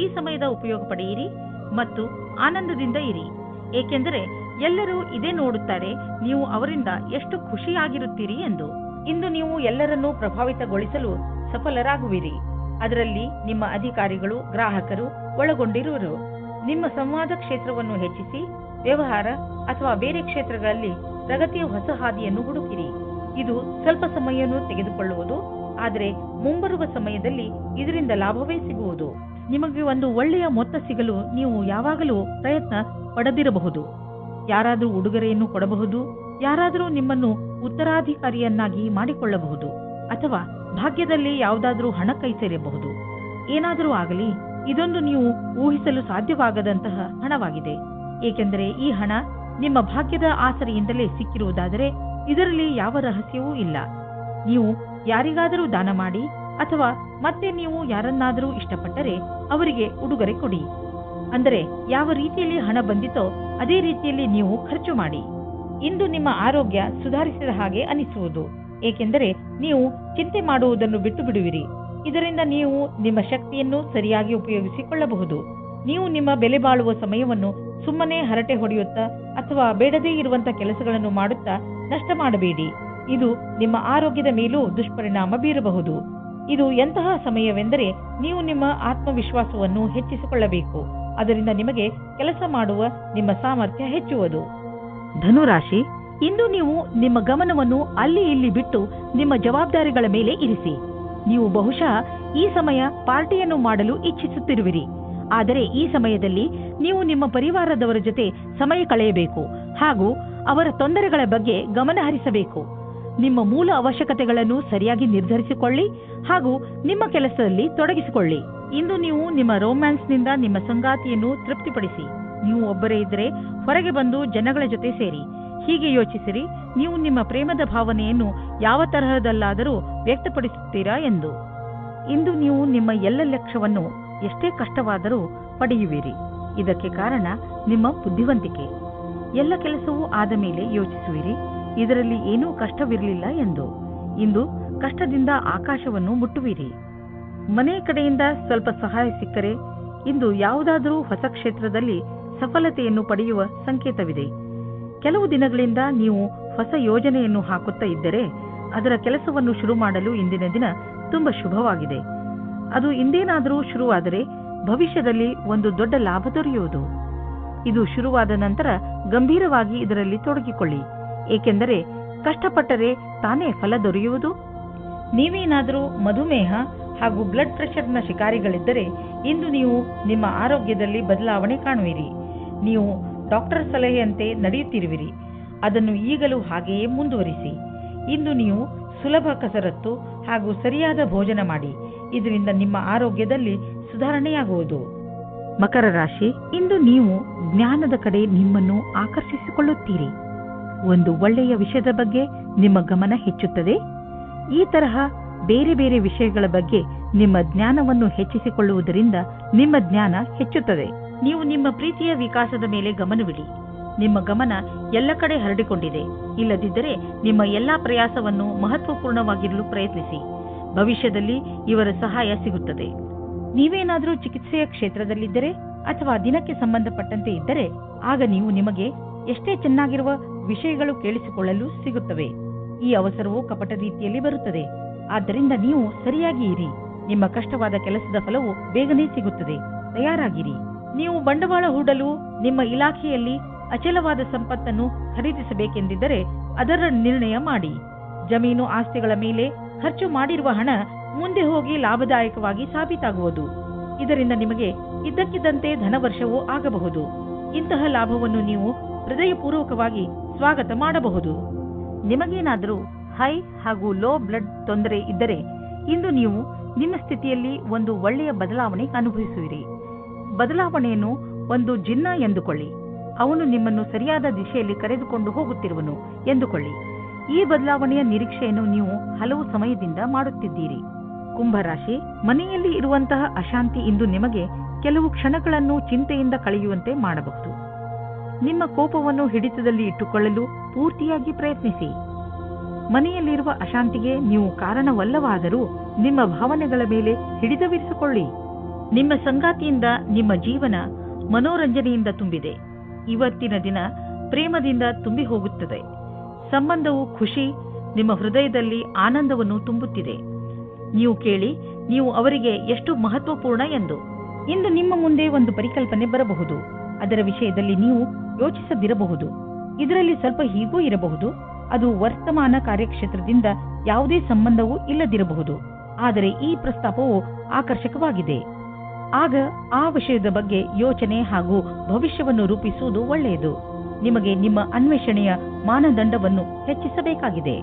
ಈ ಸಮಯದ ಉಪಯೋಗ ಪಡೆಯಿರಿ ಮತ್ತು ಆನಂದದಿಂದ ಇರಿ. ಏಕೆಂದರೆ ಎಲ್ಲರೂ ಇದೇ ನೋಡುತ್ತಾರೆ, ನೀವು ಅವರಿಂದ ಎಷ್ಟು ಖುಷಿಯಾಗಿರುತ್ತೀರಿ ಎಂದು. ಇಂದು ನೀವು ಎಲ್ಲರನ್ನೂ ಪ್ರಭಾವಿತಗೊಳಿಸಲು ಸಫಲರಾಗುವಿರಿ. ಅದರಲ್ಲಿ ನಿಮ್ಮ ಅಧಿಕಾರಿಗಳು, ಗ್ರಾಹಕರು ಒಳಗೊಂಡಿರುವರು. ನಿಮ್ಮ ಸಂವಾದ ಕ್ಷೇತ್ರವನ್ನು ಹೆಚ್ಚಿಸಿ ವ್ಯವಹಾರ ಅಥವಾ ಬೇರೆ ಕ್ಷೇತ್ರಗಳಲ್ಲಿ ಪ್ರಗತಿಯ ಹೊಸ ಹಾದಿಯನ್ನು ಹುಡುಕಿರಿ. ಇದು ಸ್ವಲ್ಪ ಸಮಯವನ್ನು ತೆಗೆದುಕೊಳ್ಳುವುದು, ಆದರೆ ಮುಂಬರುವ ಸಮಯದಲ್ಲಿ ಇದರಿಂದ ಲಾಭವೇ ಸಿಗುವುದು. ನಿಮಗೆ ಒಂದು ಒಳ್ಳೆಯ ಮೊತ್ತ ಸಿಗಲು ನೀವು ಯಾವಾಗಲೂ ಪ್ರಯತ್ನ ಪಡೆದಿರಬಹುದು. ಯಾರಾದರೂ ಉಡುಗೊರೆಯನ್ನು ಕೊಡಬಹುದು, ಯಾರಾದರೂ ನಿಮ್ಮನ್ನು ಉತ್ತರಾಧಿಕಾರಿಯನ್ನಾಗಿ ಮಾಡಿಕೊಳ್ಳಬಹುದು, ಅಥವಾ ಭಾಗ್ಯದಲ್ಲಿ ಯಾವುದಾದರೂ ಹಣ ಕೈ ಸೇರಬಹುದು. ಏನಾದರೂ ಆಗಲಿ, ಇದೊಂದು ನೀವು ಊಹಿಸಲು ಸಾಧ್ಯವಾಗದಂತಹ ಹಣವಾಗಿದೆ. ಏಕೆಂದರೆ ಈ ಹಣ ನಿಮ್ಮ ಭಾಗ್ಯದ ಆಸರೆಯಿಂದಲೇ ಸಿಕ್ಕಿರುವುದಾದರೆ ಇದರಲ್ಲಿ ಯಾವ ರಹಸ್ಯವೂ ಇಲ್ಲ. ನೀವು ಯಾರಿಗಾದರೂ ದಾನ ಮಾಡಿ ಅಥವಾ ಮತ್ತೆ ನೀವು ಯಾರನ್ನಾದರೂ ಇಷ್ಟಪಟ್ಟರೆ ಅವರಿಗೆ ಉಡುಗೊರೆ ಕೊಡಿ. ಅಂದರೆ ಯಾವ ರೀತಿಯಲ್ಲಿ ಹಣ ಬಂದಿತೋ ಅದೇ ರೀತಿಯಲ್ಲಿ ನೀವು ಖರ್ಚು ಮಾಡಿ. ಇಂದು ನಿಮ್ಮ ಆರೋಗ್ಯ ಸುಧಾರಿಸಿದ ಹಾಗೆ ಅನಿಸುವುದು. ಏಕೆಂದರೆ ನೀವು ಚಿಂತೆ ಮಾಡುವುದನ್ನು ಬಿಟ್ಟು ಬಿಡುವಿರಿ. ಇದರಿಂದ ನೀವು ನಿಮ್ಮ ಶಕ್ತಿಯನ್ನು ಸರಿಯಾಗಿ ಉಪಯೋಗಿಸಿಕೊಳ್ಳಬಹುದು. ನೀವು ನಿಮ್ಮ ಬೆಲೆ ಬಾಳುವ ಸಮಯವನ್ನು ಸುಮ್ಮನೆ ಹರಟೆ ಹೊಡೆಯುತ್ತಾ ಅಥವಾ ಬೇಡದೇ ಇರುವಂತ ಕೆಲಸಗಳನ್ನು ಮಾಡುತ್ತಾ ನಷ್ಟ ಮಾಡಬೇಡಿ. ಇದು ನಿಮ್ಮ ಆರೋಗ್ಯದ ಮೇಲೂ ದುಷ್ಪರಿಣಾಮ ಬೀರಬಹುದು. ಇದು ಎಂತಹ ಸಮಯವೆಂದರೆ ನೀವು ನಿಮ್ಮ ಆತ್ಮವಿಶ್ವಾಸವನ್ನು ಹೆಚ್ಚಿಸಿಕೊಳ್ಳಬೇಕು. ಅದರಿಂದ ನಿಮಗೆ ಕೆಲಸ ಮಾಡುವ ನಿಮ್ಮ ಸಾಮರ್ಥ್ಯ ಹೆಚ್ಚುವುದು. ಧನುರಾಶಿ, ಇಂದು ನೀವು ನಿಮ್ಮ ಗಮನವನ್ನು ಅಲ್ಲಿ ಇಲ್ಲಿ ಬಿಟ್ಟು ನಿಮ್ಮ ಜವಾಬ್ದಾರಿಗಳ ಮೇಲೆ ಇರಿಸಿ. ನೀವು ಬಹುಶಃ ಈ ಸಮಯ ಪಾರ್ಟಿಯನ್ನು ಮಾಡಲು ಇಚ್ಛಿಸುತ್ತಿರುವಿರಿ. ಆದರೆ ಈ ಸಮಯದಲ್ಲಿ ನೀವು ನಿಮ್ಮ ಪರಿವಾರದವರ ಜೊತೆ ಸಮಯ ಕಳೆಯಬೇಕು ಹಾಗೂ ಅವರ ತೊಂದರೆಗಳ ಬಗ್ಗೆ ಗಮನ ಹರಿಸಬೇಕು. ನಿಮ್ಮ ಮೂಲ ಅವಶ್ಯಕತೆಗಳನ್ನು ಸರಿಯಾಗಿ ನಿರ್ಧರಿಸಿಕೊಳ್ಳಿ ಹಾಗೂ ನಿಮ್ಮ ಕೆಲಸದಲ್ಲಿ ತೊಡಗಿಸಿಕೊಳ್ಳಿ. ಇಂದು ನೀವು ನಿಮ್ಮ ರೊಮ್ಯಾನ್ಸ್ನಿಂದ ನಿಮ್ಮ ಸಂಗಾತಿಯನ್ನು ತೃಪ್ತಿಪಡಿಸಿ. ನೀವು ಒಬ್ಬರೇ ಇದ್ದರೆ ಹೊರಗೆ ಬಂದು ಜನಗಳ ಜೊತೆ ಸೇರಿ. ಹೀಗೆ ಯೋಚಿಸಿರಿ, ನೀವು ನಿಮ್ಮ ಪ್ರೇಮದ ಭಾವನೆಯನ್ನು ಯಾವ ತರಹದಲ್ಲಾದರೂ ವ್ಯಕ್ತಪಡಿಸುತ್ತೀರಾ ಎಂದು. ಇಂದು ನೀವು ನಿಮ್ಮ ಎಲ್ಲ ಲಕ್ಷ್ಯವನ್ನು ಎಷ್ಟೇ ಕಷ್ಟವಾದರೂ ಪಡೆಯುವಿರಿ. ಇದಕ್ಕೆ ಕಾರಣ ನಿಮ್ಮ ಬುದ್ಧಿವಂತಿಕೆ. ಎಲ್ಲ ಕೆಲಸವೂ ಆದ ಮೇಲೆ ಯೋಚಿಸುವಿರಿ, ಇದರಲ್ಲಿ ಏನೂ ಕಷ್ಟವಿರಲಿಲ್ಲ ಎಂದು. ಇಂದು ಕಷ್ಟದಿಂದ ಆಕಾಶವನ್ನು ಮುಟ್ಟುವಿರಿ. ಮನೆ ಕಡೆಯಿಂದ ಸ್ವಲ್ಪ ಸಹಾಯ ಸಿಕ್ಕರೆ ಇಂದು ಯಾವುದಾದರೂ ಹೊಸ ಕ್ಷೇತ್ರದಲ್ಲಿ ಸಫಲತೆಯನ್ನು ಪಡೆಯುವ ಸಂಕೇತವಿದೆ. ಕೆಲವು ದಿನಗಳಿಂದ ನೀವು ಹೊಸ ಯೋಜನೆಯನ್ನು ಹಾಕುತ್ತಾ ಇದ್ದರೆ ಅದರ ಕೆಲಸವನ್ನು ಶುರು ಮಾಡಲು ಇಂದಿನ ದಿನ ತುಂಬಾ ಶುಭವಾಗಿದೆ. ಅದು ಇಂದೇನಾದರೂ ಶುರುವಾದರೆ ಭವಿಷ್ಯದಲ್ಲಿ ಒಂದು ದೊಡ್ಡ ಲಾಭ ದೊರೆಯುವುದು. ಇದು ಶುರುವಾದ ನಂತರ ಗಂಭೀರವಾಗಿ ಇದರಲ್ಲಿ ತೊಡಗಿಕೊಳ್ಳಿ. ಏಕೆಂದರೆ ಕಷ್ಟಪಟ್ಟರೆ ತಾನೇ ಫಲ ದೊರೆಯುವುದು. ನೀವೇನಾದರೂ ಮಧುಮೇಹ ಹಾಗೂ ಬ್ಲಡ್ ಪ್ರೆಷರ್ನ ಶಿಕಾರಿಗಳಿದ್ದರೆ ಇಂದು ನೀವು ನಿಮ್ಮ ಆರೋಗ್ಯದಲ್ಲಿ ಬದಲಾವಣೆ ಕಾಣುವಿರಿ. ನೀವು ಡಾಕ್ಟರ್ ಸಲಹೆಯಂತೆ ನಡೆಯುತ್ತಿರುವಿರಿ. ಅದನ್ನು ಈಗಲೂ ಹಾಗೆಯೇ ಮುಂದುವರಿಸಿ. ಇಂದು ನೀವು ಸುಲಭ ಕಸರತ್ತು ಹಾಗೂ ಸರಿಯಾದ ಭೋಜನ ಮಾಡಿ. ಇದರಿಂದ ನಿಮ್ಮ ಆರೋಗ್ಯದಲ್ಲಿ ಸುಧಾರಣೆಯಾಗುವುದು. ಮಕರ ರಾಶಿ, ಇಂದು ನೀವು ಜ್ಞಾನದ ಕಡೆ ನಿಮ್ಮನ್ನು ಆಕರ್ಷಿಸಿಕೊಳ್ಳುತ್ತೀರಿ. ಒಂದು ಒಳ್ಳೆಯ ವಿಷಯದ ಬಗ್ಗೆ ನಿಮ್ಮ ಗಮನ ಹೆಚ್ಚುತ್ತದೆ. ಈ ತರಹ ಬೇರೆ ಬೇರೆ ವಿಷಯಗಳ ಬಗ್ಗೆ ನಿಮ್ಮ ಜ್ಞಾನವನ್ನು ಹೆಚ್ಚಿಸಿಕೊಳ್ಳುವುದರಿಂದ ನಿಮ್ಮ ಜ್ಞಾನ ಹೆಚ್ಚುತ್ತದೆ. ನೀವು ನಿಮ್ಮ ಪ್ರೀತಿಯ ವಿಕಾಸದ ಮೇಲೆ ಗಮನವಿಡಿ. ನಿಮ್ಮ ಗಮನ ಎಲ್ಲ ಕಡೆ ಹರಡಿಕೊಂಡಿದೆ. ಇಲ್ಲದಿದ್ದರೆ ನಿಮ್ಮ ಎಲ್ಲಾ ಪ್ರಯಾಸವನ್ನು ಮಹತ್ವಪೂರ್ಣವಾಗಿರಲು ಪ್ರಯತ್ನಿಸಿ. ಭವಿಷ್ಯದಲ್ಲಿ ಇವರ ಸಹಾಯ ಸಿಗುತ್ತದೆ. ನೀವೇನಾದರೂ ಚಿಕಿತ್ಸೆಯ ಕ್ಷೇತ್ರದಲ್ಲಿದ್ದರೆ ಅಥವಾ ದಿನಕ್ಕೆ ಸಂಬಂಧಪಟ್ಟಂತೆ ಇದ್ದರೆ ಆಗ ನೀವು ನಿಮಗೆ ಎಷ್ಟೇ ಚೆನ್ನಾಗಿರುವ ವಿಷಯಗಳು ಕೇಳಿಸಿಕೊಳ್ಳಲು ಸಿಗುತ್ತವೆ. ಈ ಅವಸರವು ಕಪಟ ರೀತಿಯಲ್ಲಿ ಬರುತ್ತದೆ. ಆದ್ದರಿಂದ ನೀವು ಸರಿಯಾಗಿ ಇರಿ. ನಿಮ್ಮ ಕಷ್ಟವಾದ ಕೆಲಸದ ಫಲವು ಬೇಗನೆ ಸಿಗುತ್ತದೆ. ತಯಾರಾಗಿರಿ. ನೀವು ಬಂಡವಾಳ ಹೂಡಲು ನಿಮ್ಮ ಇಲಾಖೆಯಲ್ಲಿ ಅಚಲವಾದ ಸಂಪತ್ತನ್ನು ಖರೀದಿಸಬೇಕೆಂದಿದ್ದರೆ ಅದರ ನಿರ್ಣಯ ಮಾಡಿ. ಜಮೀನು ಆಸ್ತಿಗಳ ಮೇಲೆ ಖರ್ಚು ಮಾಡಿರುವ ಹಣ ಮುಂದೆ ಹೋಗಿ ಲಾಭದಾಯಕವಾಗಿ ಸಾಬೀತಾಗುವುದು. ಇದರಿಂದ ನಿಮಗೆ ಇದ್ದಕ್ಕಿದ್ದಂತೆ ಧನವರ್ಷವೂ ಆಗಬಹುದು. ಇಂತಹ ಲಾಭವನ್ನು ನೀವು ಹೃದಯಪೂರ್ವಕವಾಗಿ ಸ್ವಾಗತ ಮಾಡಬಹುದು. ನಿಮಗೇನಾದರೂ ಹೈ ಹಾಗೂ ಲೋ ಬ್ಲಡ್ ತೊಂದರೆ ಇದ್ದರೆ ಇಂದು ನೀವು ನಿಮ್ಮ ಸ್ಥಿತಿಯಲ್ಲಿ ಒಂದು ಒಳ್ಳೆಯ ಬದಲಾವಣೆ ಅನುಭವಿಸುವಿರಿ. ಬದಲಾವಣೆಯನ್ನು ಒಂದು ಜಿನ್ನ ಎಂದುಕೊಳ್ಳಿ. ಅವನು ನಿಮ್ಮನ್ನು ಸರಿಯಾದ ದಿಶೆಯಲ್ಲಿ ಕರೆದುಕೊಂಡು ಹೋಗುತ್ತಿರುವನು ಎಂದುಕೊಳ್ಳಿ. ಈ ಬದಲಾವಣೆಯ ನಿರೀಕ್ಷೆಯನ್ನು ನೀವು ಹಲವು ಸಮಯದಿಂದ ಮಾಡುತ್ತಿದ್ದೀರಿ. ಕುಂಭರಾಶಿ, ಮನೆಯಲ್ಲಿ ಇರುವಂತಹ ಅಶಾಂತಿ ಇಂದು ನಿಮಗೆ ಕೆಲವು ಕ್ಷಣಗಳನ್ನು ಚಿಂತೆಯಿಂದ ಕಳೆಯುವಂತೆ ಮಾಡಬಹುದು. ನಿಮ್ಮ ಕೋಪವನ್ನು ಹಿಡಿತದಲ್ಲಿ ಇಟ್ಟುಕೊಳ್ಳಲು ಪೂರ್ತಿಯಾಗಿ ಪ್ರಯತ್ನಿಸಿ. ಮನೆಯಲ್ಲಿರುವ ಅಶಾಂತಿಗೆ ನೀವು ಕಾರಣವಲ್ಲವಾದರೂ ನಿಮ್ಮ ಭಾವನೆಗಳ ಮೇಲೆ ಹಿಡಿತವಿರಿಸಿಕೊಳ್ಳಿ. ನಿಮ್ಮ ಸಂಗಾತಿಯಿಂದ ನಿಮ್ಮ ಜೀವನ ಮನೋರಂಜನೆಯಿಂದ ತುಂಬಿದೆ. ಇವತ್ತಿನ ದಿನ ಪ್ರೇಮದಿಂದ ತುಂಬಿ ಹೋಗುತ್ತದೆ. ಸಂಬಂಧವು ಖುಷಿ, ನಿಮ್ಮ ಹೃದಯದಲ್ಲಿ ಆನಂದವನ್ನು ತುಂಬುತ್ತಿದೆ. ನೀವು ಕೇಳಿ, ನೀವು ಅವರಿಗೆ ಎಷ್ಟು ಮಹತ್ವಪೂರ್ಣ ಎಂದು. ಇಂದು ನಿಮ್ಮ ಮುಂದೆ ಒಂದು ಪರಿಕಲ್ಪನೆ ಬರಬಹುದು. ಅದರ ವಿಷಯದಲ್ಲಿ ನೀವು ಯೋಚಿಸದಿರಬಹುದು. ಇದರಲ್ಲಿ ಸ್ವಲ್ಪ ಹೀಗೂ ಇರಬಹುದು. ಅದು ವರ್ತಮಾನ ಕಾರ್ಯಕ್ಷೇತ್ರದಿಂದ ಯಾವುದೇ ಸಂಬಂಧವೂ ಇಲ್ಲದಿರಬಹುದು. ಆದರೆ ಈ ಪ್ರಸ್ತಾಪವು ಆಕರ್ಷಕವಾಗಿದೆ. ಆಗ ಆ ವಿಷಯದ ಬಗ್ಗೆ ಯೋಚನೆ ಹಾಗೂ ಭವಿಷ್ಯವನ್ನು ರೂಪಿಸುವುದು ಒಳ್ಳೆಯದು. ನಿಮಗೆ ನಿಮ್ಮ ಅನ್ವೇಷಣೆಯ ಮಾನದಂಡವನ್ನು ಹೆಚ್ಚಿಸಬೇಕಾಗಿದೆ.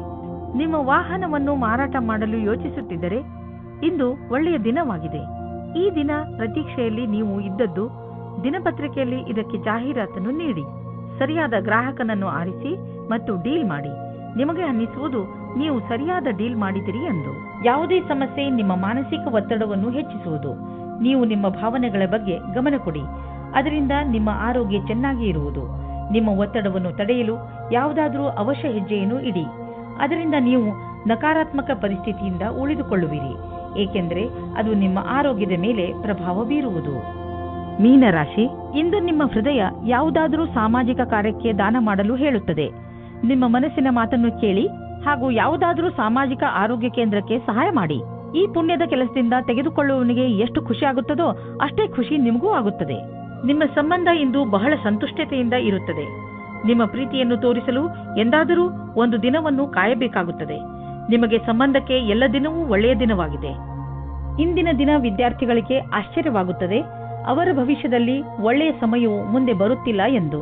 ನಿಮ್ಮ ವಾಹನವನ್ನು ಮಾರಾಟ ಮಾಡಲು ಯೋಚಿಸುತ್ತಿದ್ದರೆ ಇಂದು ಒಳ್ಳೆಯ ದಿನವಾಗಿದೆ. ಈ ದಿನ ಪ್ರತೀಕ್ಷೆಯಲ್ಲಿ ನೀವು ಇದ್ದದ್ದು. ದಿನಪತ್ರಿಕೆಯಲ್ಲಿ ಇದಕ್ಕೆ ಜಾಹೀರಾತನ್ನು ನೀಡಿ. ಸರಿಯಾದ ಗ್ರಾಹಕನನ್ನು ಆರಿಸಿ ಮತ್ತು ಡೀಲ್ ಮಾಡಿ. ನಿಮಗೆ ಅನ್ನಿಸುವುದು ನೀವು ಸರಿಯಾದ ಡೀಲ್ ಮಾಡಿದಿರಿ ಎಂದು. ಯಾವುದೇ ಸಮಸ್ಯೆ ನಿಮ್ಮ ಮಾನಸಿಕ ಒತ್ತಡವನ್ನು ಹೆಚ್ಚಿಸುವುದು. ನೀವು ನಿಮ್ಮ ಭಾವನೆಗಳ ಬಗ್ಗೆ ಗಮನ ಕೊಡಿ. ಅದರಿಂದ ನಿಮ್ಮ ಆರೋಗ್ಯ ಚೆನ್ನಾಗಿ ಇರುವುದು. ನಿಮ್ಮ ಒತ್ತಡವನ್ನು ತಡೆಯಲು ಯಾವುದಾದರೂ ಅವಶ್ಯ ಹೆಜ್ಜೆಯನ್ನು ಇಡಿ. ಅದರಿಂದ ನೀವು ನಕಾರಾತ್ಮಕ ಪರಿಸ್ಥಿತಿಯಿಂದ ಉಳಿದುಕೊಳ್ಳುವಿರಿ, ಏಕೆಂದರೆ ಅದು ನಿಮ್ಮ ಆರೋಗ್ಯದ ಮೇಲೆ ಪ್ರಭಾವ ಬೀರುವುದು. ಮೀನರಾಶಿ, ಇಂದು ನಿಮ್ಮ ಹೃದಯ ಯಾವುದಾದರೂ ಸಾಮಾಜಿಕ ಕಾರ್ಯಕ್ಕೆ ದಾನ ಮಾಡಲು ಹೇಳುತ್ತದೆ. ನಿಮ್ಮ ಮನಸ್ಸಿನ ಮಾತನ್ನು ಕೇಳಿ ಹಾಗೂ ಯಾವುದಾದರೂ ಸಾಮಾಜಿಕ ಆರೋಗ್ಯ ಕೇಂದ್ರಕ್ಕೆ ಸಹಾಯ ಮಾಡಿ. ಈ ಪುಣ್ಯದ ಕೆಲಸದಿಂದ ತೆಗೆದುಕೊಳ್ಳುವವನಿಗೆ ಎಷ್ಟು ಖುಷಿ ಆಗುತ್ತದೋ ಅಷ್ಟೇ ಖುಷಿ ನಿಮಗೂ ಆಗುತ್ತದೆ. ನಿಮ್ಮ ಸಂಬಂಧ ಇಂದು ಬಹಳ ಸಂತುಷ್ಟತೆಯಿಂದ ಇರುತ್ತದೆ. ನಿಮ್ಮ ಪ್ರೀತಿಯನ್ನು ತೋರಿಸಲು ಎಂದಾದರೂ ಒಂದು ದಿನವನ್ನು ಕಾಯಬೇಕಾಗುತ್ತದೆ. ನಿಮಗೆ ಸಂಬಂಧಕ್ಕೆ ಎಲ್ಲ ದಿನವೂ ಒಳ್ಳೆಯ ದಿನವಾಗಿದೆ. ಇಂದಿನ ದಿನ ವಿದ್ಯಾರ್ಥಿಗಳಿಗೆ ಆಶ್ಚರ್ಯವಾಗುತ್ತದೆ. ಅವರ ಭವಿಷ್ಯದಲ್ಲಿ ಒಳ್ಳೆಯ ಸಮಯವು ಮುಂದೆ ಬರುತ್ತಿಲ್ಲ ಎಂದು.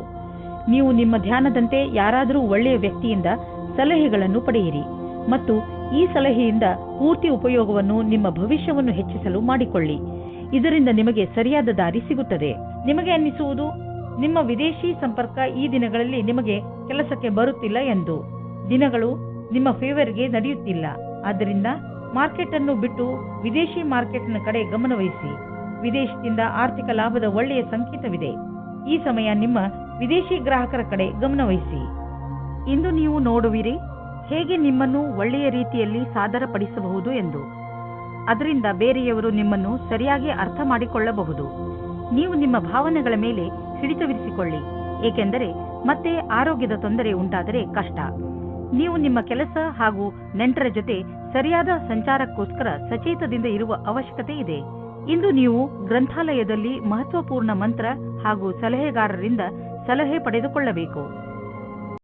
ನೀವು ನಿಮ್ಮ ಧ್ಯಾನದಂತೆ ಯಾರಾದರೂ ಒಳ್ಳೆಯ ವ್ಯಕ್ತಿಯಿಂದ ಸಲಹೆಗಳನ್ನು ಪಡೆಯಿರಿ ಮತ್ತು ಈ ಸಲಹೆಯಿಂದ ಪೂರ್ತಿ ಉಪಯೋಗವನ್ನು ನಿಮ್ಮ ಭವಿಷ್ಯವನ್ನು ಹೆಚ್ಚಿಸಲು ಮಾಡಿಕೊಳ್ಳಿ. ಇದರಿಂದ ನಿಮಗೆ ಸರಿಯಾದ ದಾರಿ ಸಿಗುತ್ತದೆ. ನಿಮಗೆ ಅನ್ನಿಸುವುದು ನಿಮ್ಮ ವಿದೇಶಿ ಸಂಪರ್ಕ ಈ ದಿನಗಳಲ್ಲಿ ನಿಮಗೆ ಕೆಲಸಕ್ಕೆ ಬರುತ್ತಿಲ್ಲ ಎಂದು. ದಿನಗಳು ನಿಮ್ಮ ಫೇವರ್ಗೆ ನಡೆಯುತ್ತಿಲ್ಲ. ಆದ್ದರಿಂದ ಮಾರ್ಕೆಟ್ ಅನ್ನು ಬಿಟ್ಟು ವಿದೇಶಿ ಮಾರ್ಕೆಟ್ನ ಕಡೆ ಗಮನವಹಿಸಿ. ವಿದೇಶದಿಂದ ಆರ್ಥಿಕ ಲಾಭದ ಒಳ್ಳೆಯ ಸಂಕೇತವಿದೆ. ಈ ಸಮಯ ನಿಮ್ಮ ವಿದೇಶಿ ಗ್ರಾಹಕರ ಕಡೆ ಗಮನವಹಿಸಿ. ಇಂದು ನೀವು ನೋಡುವಿರಿ ಹೇಗೆ ನಿಮ್ಮನ್ನು ಒಳ್ಳೆಯ ರೀತಿಯಲ್ಲಿ ಸಾದರಪಡಿಸಬಹುದು ಎಂದು. ಅದರಿಂದ ಬೇರೆಯವರು ನಿಮ್ಮನ್ನು ಸರಿಯಾಗಿ ಅರ್ಥ ಮಾಡಿಕೊಳ್ಳಬಹುದು. ನೀವು ನಿಮ್ಮ ಭಾವನೆಗಳ ಮೇಲೆ ಹಿಡಿತವಿರಿಸಿಕೊಳ್ಳಿ, ಏಕೆಂದರೆ ಮತ್ತೆ ಆರೋಗ್ಯದ ತೊಂದರೆ ಉಂಟಾದರೆ ಕಷ್ಟ. ನೀವು ನಿಮ್ಮ ಕೆಲಸ ಹಾಗೂ ನೆಂಟರ ಜೊತೆ ಸರಿಯಾದ ಸಂಚಾರಕ್ಕೋಸ್ಕರ ಸಚೇತದಿಂದ ಇರುವ ಅವಶ್ಯಕತೆ ಇದೆ. ಇಂದು ನೀವು ಗ್ರಂಥಾಲಯದಲ್ಲಿ ಮಹತ್ವಪೂರ್ಣ ಮಂತ್ರ ಹಾಗೂ ಸಲಹೆಗಾರರಿಂದ ಸಲಹೆ ಪಡೆದುಕೊಳ್ಳಬೇಕು.